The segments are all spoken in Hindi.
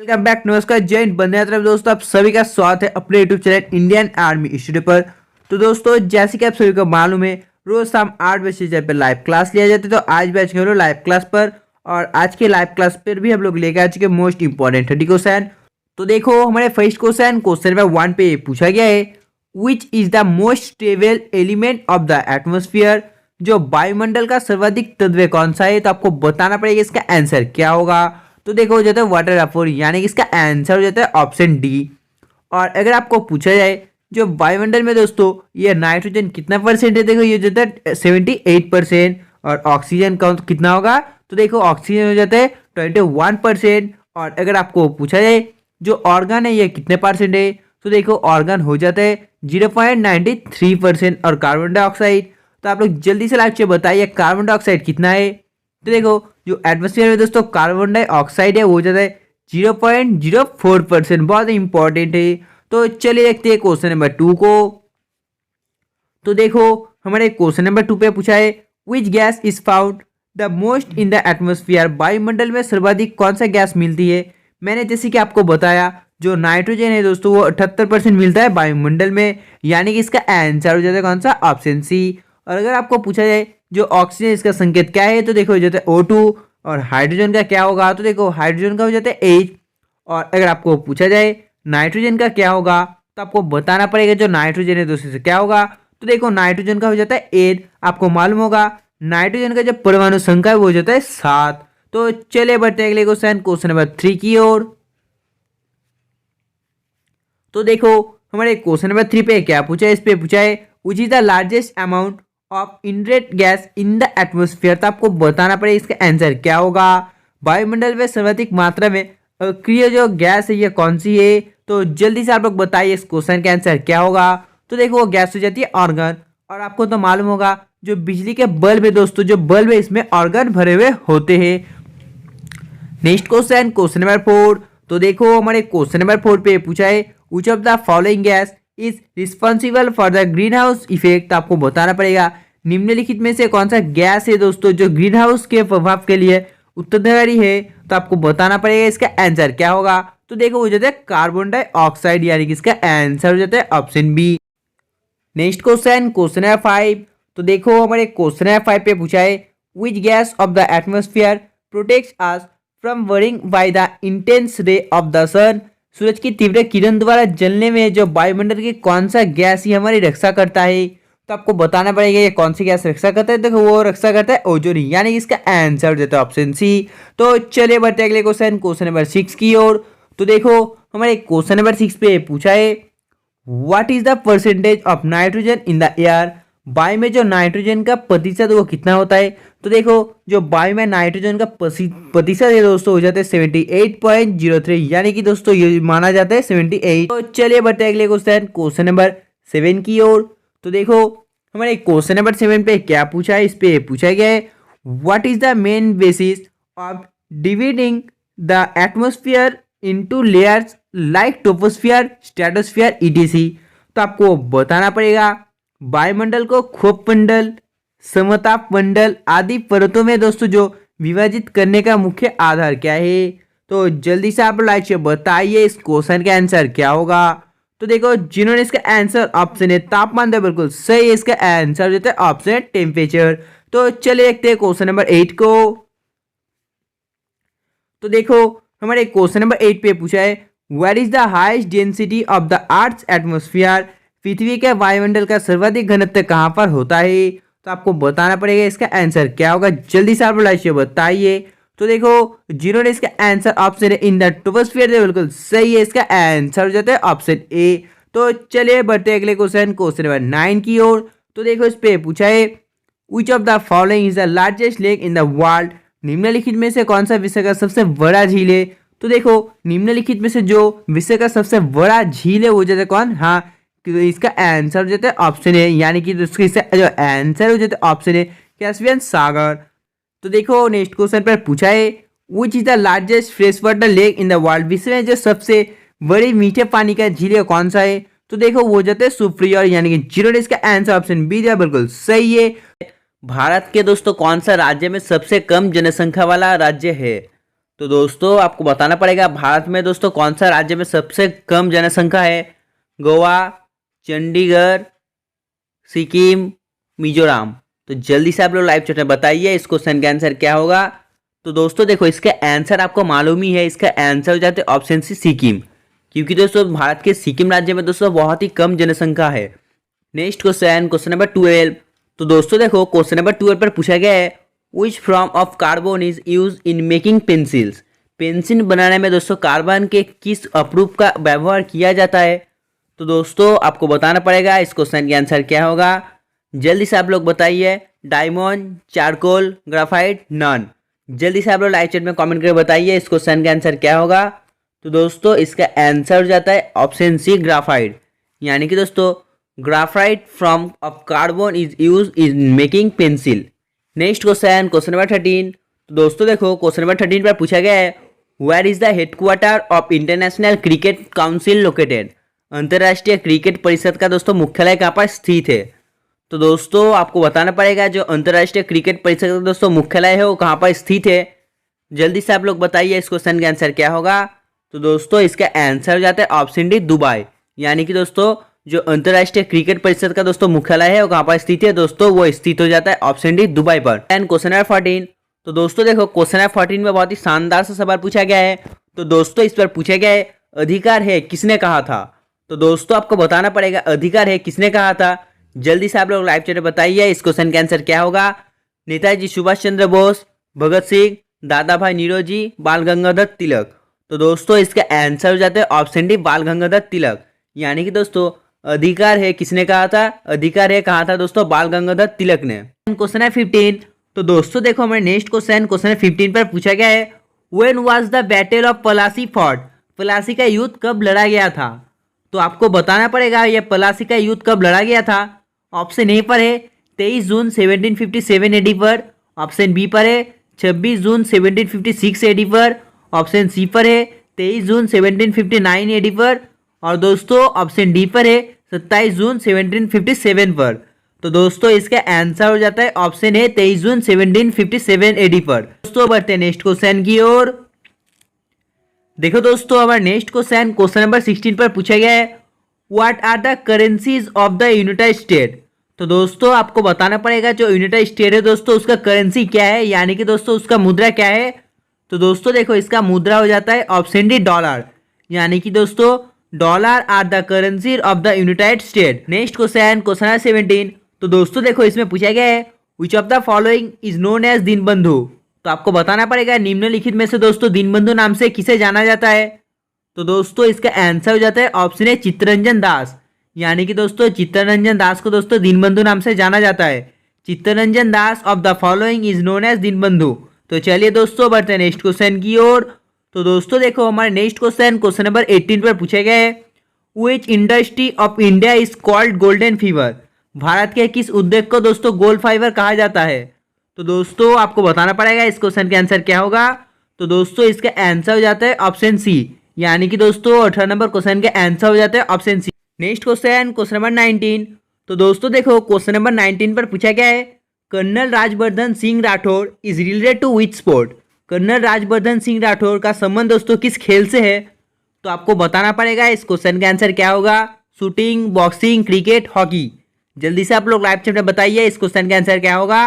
Welcome back. नमस्कार, जय हिंद, बंदे मातरम। दोस्तों आप सभी का स्वागत है अपने YouTube channel Indian army studio पर। तो दोस्तों जैसे कि आप सभी को मालूम है, रोज शाम 8 बजे से पे लाइव क्लास लिया जाता है। तो आज भी आज के लाइव क्लास पर, और आज के लाइव क्लास पर भी हम लोग लेकर आ चुके मोस्ट इंपॉर्टेंट 30 क्वेश्चन। तो देखो हमारे फर्स्ट क्वेश्चन नंबर 1 पे पूछा गया है, which is the most stable element of the atmosphere. जो वायुमंडल का सर्वाधिक तत्व कौन सा है, तो आपको बताना पड़ेगा इसका आंसर क्या होगा। तो देखो हो जाता है वाटर वेपोर, यानी कि इसका आंसर हो जाता है ऑप्शन डी। और अगर आपको पूछा जाए जो वायुमंडल में दोस्तों ये नाइट्रोजन कितना परसेंट है, देखो ये हो जाता है 78%। और ऑक्सीजन का कितना होगा, तो देखो ऑक्सीजन हो जाता है 21%। और अगर आपको पूछा जाए जो ऑर्गन है ये कितने परसेंट है, तो देखो ऑर्गन हो जाता है 0.93%। और कार्बन डाइऑक्साइड, तो आप लोग जल्दी से लाइक से बताइए कार्बन डाइऑक्साइड कितना है। तो देखो जो एटमोसफियर में दोस्तों कार्बन डाइऑक्साइड है वो हो जाता है 0.04%। बहुत इंपॉर्टेंट है। तो चलिए देखते हैं क्वेश्चन नंबर 2 को। तो देखो हमारे क्वेश्चन नंबर 2 पे पूछा है, which gas is found the most in the atmosphere. वायुमंडल में सर्वाधिक कौन सा गैस मिलती है। मैंने जैसे कि आपको बताया जो नाइट्रोजन है दोस्तों वो 78% मिलता है वायुमंडल में, यानी कि इसका आंसर हो जाता है कौन सा, ऑप्शन सी। और अगर आपको पूछा जाए जो ऑक्सीजन इसका संकेत क्या है, तो देखो हो जाता है O2। और हाइड्रोजन का क्या होगा, तो देखो हाइड्रोजन का हो जाता है H। और अगर आपको पूछा जाए नाइट्रोजन का क्या होगा, तो आपको बताना पड़ेगा जो नाइट्रोजन है दोस्तों से क्या होगा। तो देखो नाइट्रोजन का हो जाता है 8। आपको मालूम होगा नाइट्रोजन का जो परमाणु संख्या है वो हो जाता है 7। तो चलिए बढ़ते हैं अगले क्वेश्चन नंबर 3 की ओर। तो देखो हमारे क्वेश्चन नंबर 3 पे क्या पूछा है, इस पे पूछा है which is the largest amount of inert gas in the atmosphere. तो आपको बताना पड़ेगा इसका आंसर क्या होगा। वायुमंडल में सर्वाधिक मात्रा में अक्रिय जो गैस है ये कौन सी है। तो जल्दी से आप लोग बताइए इस क्वेश्चन का आंसर क्या होगा। तो देखो वो गैस हो जाती है ऑर्गन। और आपको तो मालूम होगा जो बिजली के बल्ब है दोस्तों, जो बल्ब है इसमें ऑर्गन भरे हुए होते हैं। Next question number 4। तो देखो हमारे क्वेश्चन नंबर 4 पे पूछा है which of the following gas is responsible for the green house effect. आपको बताना पड़ेगा निम्नलिखित में से कौन सा गैस है दोस्तों जो ग्रीन हाउस के प्रभाव के लिए उत्तरदायी है। तो आपको बताना पड़ेगा इसका आंसर क्या होगा। तो देखो हो जाता है कार्बन डाइऑक्साइड, यानी कि इसका आंसर हो जाता है option B. Next question number 5। तो देखो हमारे क्वेश्चन नंबर 5 पे पूछा है which gas of the atmosphere protects us from burning by the intense ray of the sun. सूरज की तीव्र किरण द्वारा जलने में जो वायुमंडल की कौन सा गैस ही हमारी रक्षा करता है। तो आपको बताना पड़ेगा ये कौन सी गैस रक्षा करता है। देखो वो रक्षा करता है ओजोन, यानी इसका आंसर हो जाता है ऑप्शन सी। तो चलिए बढ़ते अगले क्वेश्चन नंबर 6 की ओर। तो देखो हमारे क्वेश्चन नंबर 6 पे पूछा है what is the percentage of nitrogen in the air. वायु में जो नाइट्रोजन का प्रतिशत वो कितना होता है। तो देखो जो वायु में नाइट्रोजन का प्रतिशत है दोस्तों हो जाता है 78.03, यानी कि दोस्तों ये माना जाता है 78। तो चलिए बढ़ते हैं अगले क्वेश्चन नंबर 7 की ओर। तो देखो हमारे क्वेश्चन नंबर 7 पे क्या पूछा है, इस पे पूछा गया है what is the main basis of dividing the atmosphere into layers like troposphere, stratosphere, ETC. तो आपको बताना पड़ेगा वायुमंडल को क्षोभ मंडल, समताप मंडल आदि परतों में दोस्तों जो विभाजित करने का मुख्य आधार क्या है। तो जल्दी से आप लाइक से बताइए इस क्वेश्चन का आंसर क्या होगा। तो देखो जिन्होंने इसका आंसर ऑप्शन है तापमान, तो बिल्कुल सही है। इसका आंसर देता है ऑप्शन है टेम्परेचर। तो चलिए देखते हैं क्वेश्चन नंबर 8 को। तो देखो हमारे क्वेश्चन नंबर 8 पे पूछा है where is the highest density of the earth atmosphere. पृथ्वी के वायुमंडल का सर्वाधिक घनत्व कहाँ पर होता है। तो आपको बताना पड़ेगा इसका आंसर क्या होगा। जल्दी से आप लाइक से बताइए। तो देखो जिन्होंने इसका आंसर ऑप्शन है इन द ट्रोपोस्फियर, बिल्कुल सही है। इसका आंसर हो जाता है ऑप्शन ए। तो चलिए बढ़ते अगले क्वेश्चन नंबर 9 की ओर। तो देखो इस पे पूछा है which of the following is the largest lake in the world. निम्नलिखित में से कौन सा विश्व का सबसे बड़ा झील है। तो देखो निम्नलिखित में से जो विश्व का सबसे बड़ा झील है वो जाता है कौन, हाँ इसका आंसर हो जाता है ऑप्शन है, यानी कि इसका जो आंसर हो जाता है ऑप्शन है कैस्पियन सागर। तो देखो नेक्स्ट क्वेश्चन पर पूछा है which is the largest fresh water lake in the world. विश्व में जो सबसे बड़ी मीठे पानी का झील है कौन सा है। तो देखो वो जाता है सुप्रियर, यानी कि जिन्होंने इसका आंसर ऑप्शन बी दिया बिल्कुल सही है। भारत के दोस्तों कौन सा राज्य में सबसे कम जनसंख्या वाला राज्य है। तो दोस्तों आपको बताना पड़ेगा भारत में दोस्तों कौन सा राज्य में सबसे कम जनसंख्या है। गोवा, चंडीगढ़, सिक्किम, मिजोरम। तो जल्दी से आप लोग लाइव चैट में बताइए इस क्वेश्चन का आंसर क्या होगा। तो दोस्तों देखो इसका आंसर आपको मालूम ही है, इसका आंसर हो जाता है ऑप्शन सी सिक्किम, क्योंकि दोस्तों भारत के सिक्किम राज्य में दोस्तों बहुत ही कम जनसंख्या है। Next question, question number 12। तो दोस्तों देखो क्वेश्चन नंबर 12 पर पूछा गया है which form of carbon is use in making pencils. Pencil बनाने में दोस्तों कार्बन के किस अप्रूप का व्यवहार किया जाता है। तो दोस्तों आपको बताना पड़ेगा इस क्वेश्चन का आंसर क्या होगा। जल्दी से आप लोग बताइए। Diamond, charcoal, graphite, none. जल्दी से आप लोग लाइव चैट में कमेंट करके बताइए इस क्वेश्चन का आंसर क्या होगा। तो दोस्तों इसका आंसर हो जाता है ऑप्शन सी ग्राफाइट, यानी कि दोस्तों graphite from of carbon is use in making pencil. Next question, question number 13। तो दोस्तों देखो क्वेश्चन नंबर 13 पर पूछा गया है where is the headquarters of international cricket council located. अंतर्राष्ट्रीय क्रिकेट परिषद का दोस्तों मुख्यालय कहाँ पर स्थित है। तो दोस्तों आपको बताना पड़ेगा जो अंतर्राष्ट्रीय क्रिकेट परिषद का दोस्तों मुख्यालय है वो कहाँ पर स्थित है। जल्दी से आप लोग बताइए इस क्वेश्चन का आंसर क्या होगा। तो दोस्तों इसका आंसर हो जाता है ऑप्शन डी दुबई, यानी कि दोस्तों जो अंतर्राष्ट्रीय क्रिकेट परिषद का दोस्तों मुख्यालय है वो कहाँ पर स्थित है दोस्तों, वो स्थित हो जाता है ऑप्शन डी दुबई पर। And question number 14। तो दोस्तों देखो क्वेश्चन नंबर 14 में बहुत ही शानदार सा सवाल पूछा गया है। तो दोस्तों इस पर पूछा गया है अधिकार है किसने कहा था। तो दोस्तों आपको बताना पड़ेगा अधिकार है किसने कहा था। जल्दी से आप लोग लाइव चैट में बताइए इस क्वेश्चन का आंसर क्या होगा। नेताजी सुभाष चंद्र बोस, भगत सिंह, दादा भाई नीरोजी, बाल गंगाधर तिलक। तो दोस्तों इसका आंसर हो जाता है ऑप्शन डी बाल गंगाधर तिलक, यानी कि दोस्तों अधिकार है किसने कहा था, अधिकार है कहा था दोस्तों बाल गंगाधर तिलक ने। क्वेश्चन है 15। तो दोस्तों देखो हमारे नेक्स्ट क्वेश्चन 15 पर पूछा गया है when was the battle of Plassey fought. Plassey का युद्ध कब लड़ा गया था। तो आपको बताना पड़ेगा यह पलासी का युद्ध कब लड़ा गया था। ऑप्शन ए पर है 23 जून 1757 एडी पर, ऑप्शन बी पर है 26 जून 1756 एडी पर, ऑप्शन सी पर है 23 जून 1759 एडी पर, और दोस्तों ऑप्शन डी पर है 27 जून 1757 पर। तो दोस्तों इसका आंसर हो जाता है ऑप्शन है 23 जून 1757 एडी पर। दोस्तों बढ़ते हैं नेक्स्ट क्वेश्चन की ओर। देखो दोस्तों हमारा नेक्स्ट क्वेश्चन नंबर 16 पर पूछा गया है what are the currencies of the united state. तो दोस्तों आपको बताना पड़ेगा जो यूनाइटेड स्टेट है दोस्तों उसका करेंसी क्या है, यानी कि दोस्तों उसका मुद्रा क्या है। तो दोस्तों देखो इसका मुद्रा हो जाता है ऑप्शन डी डॉलर, यानी कि दोस्तों dollar are the currency of the united state. Next question 17। तो दोस्तों देखो इसमें पूछा गया है which of the following is known as Deenbandhu. तो आपको बताना पड़ेगा निम्नलिखित में से दोस्तों दीनबंधु नाम से किसे जाना जाता है। तो दोस्तों इसका आंसर हो जाता है ऑप्शन ए चित्तरंजन दास, यानी कि दोस्तों चित्तरंजन दास को दोस्तों दीनबंधु नाम से जाना जाता है। Chittaranjan Das of the following is known as Deenbandhu. तो चलिए दोस्तों बढ़ते हैं नेक्स्ट क्वेश्चन की ओर। तो दोस्तों देखो हमारे नेक्स्ट क्वेश्चन नंबर 18 पर पूछा गया है विच industry of India is called golden fever. Bharat के किस उद्योग को दोस्तों गोल्ड फाइबर कहा जाता है। तो दोस्तों आपको बताना पड़ेगा इस क्वेश्चन के आंसर क्या होगा। तो दोस्तों इसका आंसर हो जाता है ऑप्शन सी, यानी कि दोस्तों 18 नंबर क्वेश्चन का आंसर हो जाता है option C. Next question number 19। तो दोस्तों देखो क्वेश्चन नंबर 19 पर पूछा गया है colonel Rajyavardhan Singh Rathore is related to which sport. Colonel Rajyavardhan Singh Rathore का संबंध दोस्तों किस खेल से है। तो आपको बताना पड़ेगा इस क्वेश्चन का आंसर क्या होगा। Shooting, boxing, cricket, hockey. जल्दी से आप लोग लाइव चैट में बताइए इस क्वेश्चन का आंसर क्या होगा।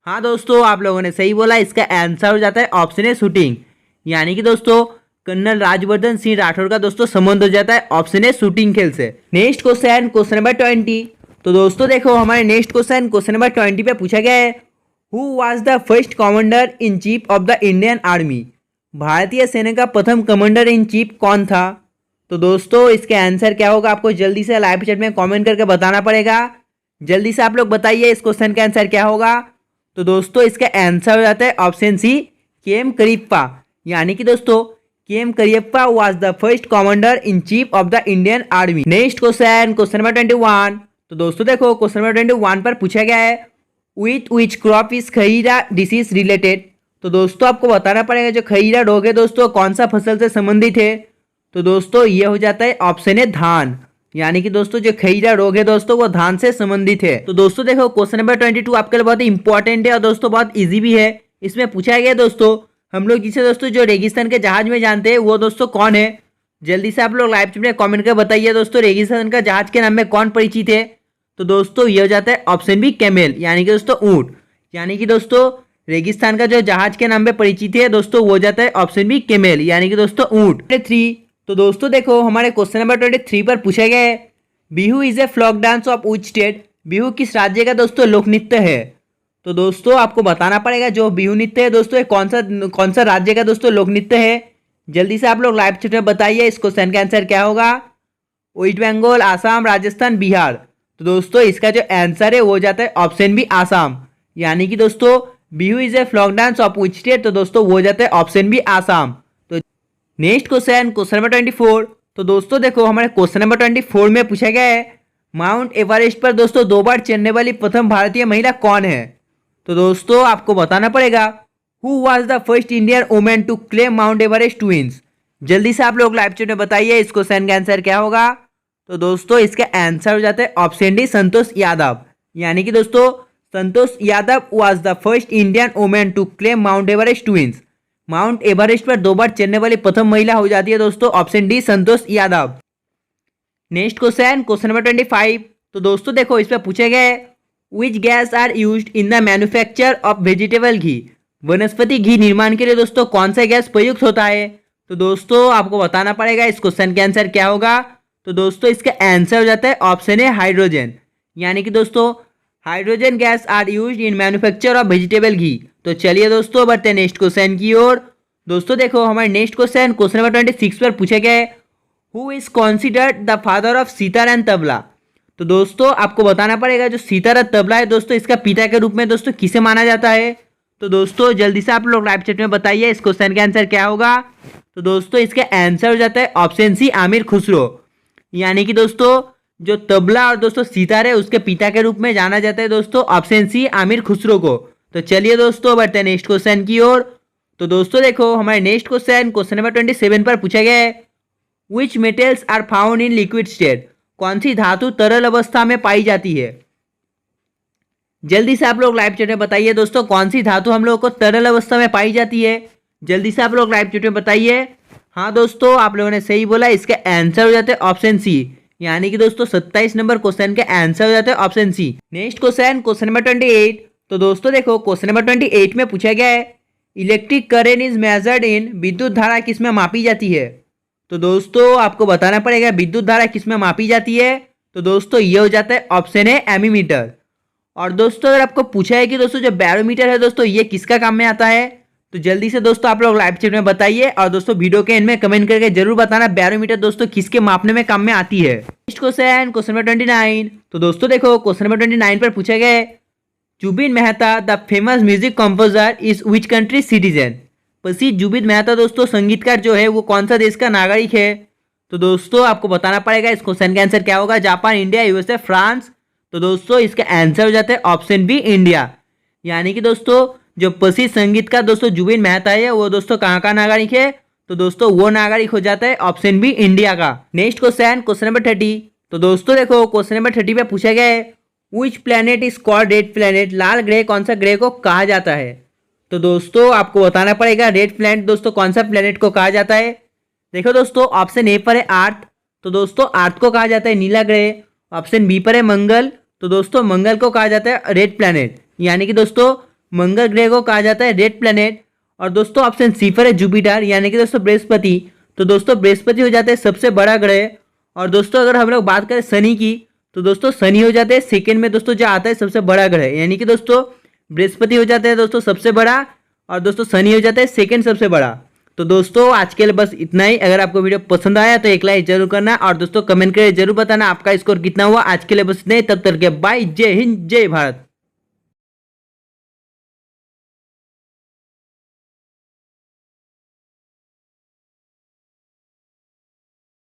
हाँ दोस्तों आप लोगों ने सही बोला, इसका आंसर हो जाता है ऑप्शन ए शूटिंग, यानी कि दोस्तों कर्नल राजवर्धन सिंह राठौड़ का दोस्तों संबंध हो जाता है ऑप्शन ए शूटिंग खेल से। Next question number 20। तो दोस्तों देखो हमारे नेक्स्ट क्वेश्चन नंबर 20 पे पूछा गया है who was the first commander in chief of the Indian army. भारतीय सेना का प्रथम कमांडर इन चीफ कौन था। तो दोस्तों इसका आंसर क्या होगा आपको जल्दी से लाइव चैट में कमेंट करके बताना पड़ेगा। जल्दी से आप लोग बताइए इस क्वेश्चन का आंसर क्या होगा। तो दोस्तों इसका आंसर हो जाता है ऑप्शन सी के.एम. करियप्पा, यानी कि दोस्तों KM. Cariappa was the first commander in chief of the Indian army. Next question number 21। तो दोस्तों देखो क्वेश्चन नंबर 21 पर पूछा गया है with which crop is Khaira disease related. तो दोस्तों आपको बताना पड़ेगा जो खईरा रोग है दोस्तों कौन सा फसल से संबंधित है। तो दोस्तों ये हो जाता है ऑप्शन है धान, यानी कि दोस्तों जो खईरा रोग है दोस्तों वो धान से संबंधित है। तो दोस्तों देखो क्वेश्चन नंबर 22 आपके लिए बहुत ही इंपॉर्टेंट है और दोस्तों बहुत इजी भी है। इसमें पूछा गया दोस्तों हम लोग जिसे दोस्तों जो रेगिस्तान के जहाज में जानते हैं वो दोस्तों कौन है? जल्दी से आप लोग लाइव चैट में कमेंट कर बताइए दोस्तों, रेगिस्तान का जहाज के नाम में कौन परिचित है? तो दोस्तों ये हो जाता है ऑप्शन बी कैमेल, यानी कि दोस्तों ऊंट। यानी कि दोस्तों रेगिस्तान का जो जहाज के नाम में परिचित है दोस्तों वो हो जाता है ऑप्शन बी कैमेल, यानी कि दोस्तों ऊंट। 3 तो दोस्तों देखो हमारे क्वेश्चन नंबर 23 पर पूछा गया है, Bihu is a folk dance of which state? Bihu किस राज्य का दोस्तों लोक नृत्य है? तो दोस्तों आपको बताना पड़ेगा जो बिहू नृत्य है दोस्तों कौन सा राज्य का दोस्तों लोक नृत्य है। जल्दी से आप लोग लाइव चैट में बताइए इस क्वेश्चन का आंसर क्या होगा। वेस्ट बंगाल, आसाम, राजस्थान, बिहार। तो दोस्तों इसका जो आंसर है वो जाता है ऑप्शन बी आसाम, यानी कि दोस्तों Bihu is a folk dance of which state? तो दोस्तों वो जाता है ऑप्शन बी आसाम। तो नेक्स्ट क्वेश्चन नंबर 24। तो दोस्तों देखो हमारे क्वेश्चन नंबर 24 में पूछा गया है, माउंट एवरेस्ट पर दोस्तों 2 बार चढ़ने वाली प्रथम भारतीय महिला कौन है? तो दोस्तों आपको बताना पड़ेगा, who was the first Indian women to claim Mount Everest twice? जल्दी से आप लोग लाइव चैट में बताइए इस क्वेश्चन का आंसर क्या होगा। तो दोस्तों इसका आंसर हो जाता है ऑप्शन डी संतोष यादव, यानी कि दोस्तों Santosh Yadav was the first Indian women to claim Mount Everest twice. Mount Everest पर 2 बार चढ़ने वाली प्रथम महिला हो जाती है दोस्तों option D Santosh Yadav. Next question number 25। तो दोस्तों देखो इस पर पूछा गया है, which gas are used in the manufacture of vegetable ghee? वनस्पति घी निर्माण के लिए दोस्तों कौन सा गैस प्रयुक्त होता है? तो दोस्तों आपको बताना पड़ेगा इस क्वेश्चन का आंसर क्या होगा। तो दोस्तों इसका आंसर हो जाता है ऑप्शन ए हाइड्रोजन, यानी कि दोस्तों hydrogen gas are used in manufacture of vegetable ghee. तो चलिए दोस्तों बढ़ते हैं नेक्स्ट क्वेश्चन की ओर। दोस्तों देखो हमारे नेक्स्ट क्वेश्चन नंबर 26 पर पूछा गया है, who is considered the father of sitar and tabla? तो दोस्तों आपको बताना पड़ेगा जो सितार और तबला है दोस्तों इसका पिता के रूप में दोस्तों किसे माना जाता है? तो दोस्तों जल्दी से आप लोग लाइव चैट में बताइए इस क्वेश्चन का आंसर क्या होगा। तो दोस्तों इसका आंसर हो जाता है ऑप्शन सी आमिर खुसरो, यानी कि दोस्तों जो तबला और दोस्तों सितार है उसके पिता के रूप में जाना जाता है दोस्तों ऑप्शन सी आमिर खुसरो को। तो चलिए दोस्तों बढ़ते हैं नेक्स्ट क्वेश्चन की ओर। तो दोस्तों देखो हमारे नेक्स्ट क्वेश्चन नंबर 27 पर पूछा गया है, which metals are found in liquid state? कौन सी धातु तरल अवस्था में पाई जाती है? जल्दी से आप लोग लाइव चैट में बताइए दोस्तों कौन सी धातु हम लोगों को तरल अवस्था में पाई जाती है। जल्दी से आप लोग लाइव चैट में बताइए। हाँ दोस्तों आप लोगों ने सही बोला, इसका आंसर हो जाता है ऑप्शन सी, यानी कि दोस्तों 27 नंबर क्वेश्चन का आंसर हो जाता है option C. Next question number 28। तो दोस्तों देखो क्वेश्चन नंबर 28 में पूछा गया है, electric current is measured in? विद्युत धारा किसमें मापी जाती है? तो दोस्तों आपको बताना पड़ेगा विद्युत धारा किसमें मापी जाती है। तो दोस्तों ये हो जाता है ऑप्शन है एमीमीटर। और दोस्तों अगर आपको पूछा है कि दोस्तों जो बैरोमीटर है दोस्तों ये किसका काम में आता है, तो जल्दी से दोस्तों आप लोग लाइव चैट में बताइए और दोस्तों वीडियो के एंड में कमेंट करके जरूर बताना बैरोमीटर दोस्तों किसके मापने में काम में आती है। Next question number 29। तो दोस्तों देखो क्वेश्चन नंबर 29 पर पूछा गया है, Zubin Mehta the famous music composer is which country citizen? प्रसिद्ध जुबिन मेहता दोस्तों संगीतकार जो है वो कौन सा देश का नागरिक है? तो दोस्तों आपको बताना पड़ेगा इस क्वेश्चन का आंसर क्या होगा। Japan, India, USA, France. तो दोस्तों इसका आंसर हो जाता है ऑप्शन बी इंडिया, यानी कि दोस्तों जो प्रसिद्ध संगीतकार दोस्तों जुबिन मेहता है वो दोस्तों कहाँ का नागरिक है? तो दोस्तों वो नागरिक हो जाता है ऑप्शन बी इंडिया का। Next question number 30। तो दोस्तों देखो क्वेश्चन नंबर 30 पे पूछा गया है, which planet is called red planet? लाल ग्रह कौन सा ग्रह को कहा जाता है? तो दोस्तों आपको बताना पड़ेगा रेड प्लैनेट दोस्तों कौन सा प्लैनेट को कहा जाता है। देखो दोस्तों ऑप्शन ए पर है अर्थ, तो दोस्तों अर्थ को कहा जाता है नीला ग्रह। ऑप्शन बी पर है मंगल, तो दोस्तों मंगल को कहा जाता है रेड प्लैनेट, यानी कि दोस्तों मंगल ग्रह को कहा जाता है रेड प्लैनेट। और दोस्तों ऑप्शन सी पर है जुपिटर, यानी कि दोस्तों बृहस्पति। तो दोस्तों बृहस्पति हो जाता है सबसे बड़ा ग्रह। और दोस्तों अगर हम लोग बात करें शनि की, तो दोस्तों शनि हो जाते हैं सेकंड में दोस्तों जो आता है सबसे बड़ा ग्रह, यानी कि दोस्तों बृहस्पति हो जाता है दोस्तों सबसे बड़ा और दोस्तों शनि हो जाता है सेकंड सबसे बड़ा। तो दोस्तों आज के लिए बस इतना ही। अगर आपको वीडियो पसंद आया तो एक लाइक जरूर करना और दोस्तों कमेंट करके जरूर बताना आपका स्कोर कितना हुआ। आज के लिए बस इतना ही, तब तक के बाय, जय हिंद, जय भारत।